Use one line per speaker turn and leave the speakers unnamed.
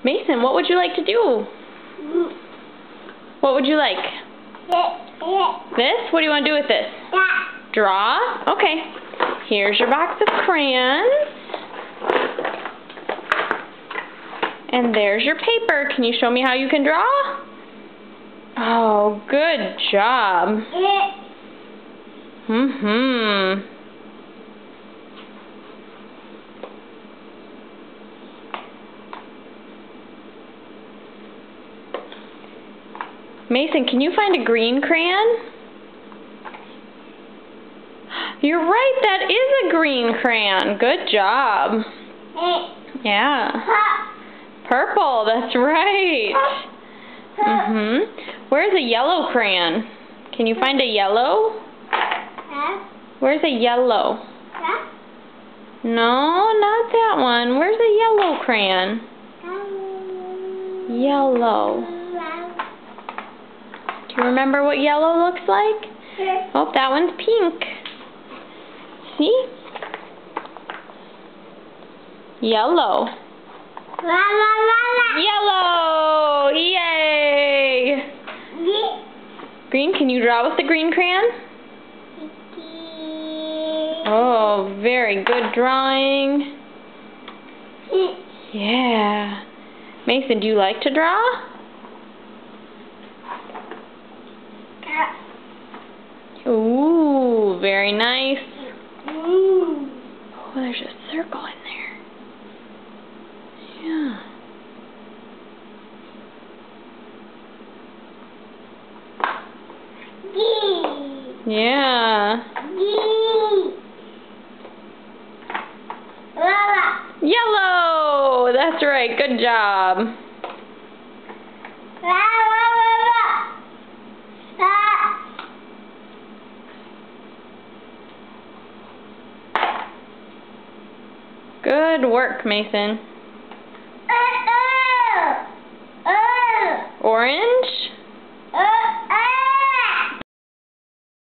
Mason, what would you like to do? What would you like? This? What do you want to do with this? Draw? Okay. Here's your box of crayons. And there's your paper. Can you show me how you can draw? Oh, good job. Mason, can you find a green crayon? You're right, that is a green crayon. Good job. Yeah. Purple, that's right. Where's a yellow crayon? Can you find a yellow? Where's a yellow? No, not that one. Where's a yellow crayon? Yellow. Do you remember what yellow looks like? Oh, that one's pink. See? Yellow. Yellow! Yay! Green, can you draw with the green crayon? Oh, very good drawing. Yeah. Mason, do you like to draw? Ooh, very nice. Oh, there's a circle in there. Yeah. Yeah. Yellow! That's right. Good job. Good work, Mason. Orange?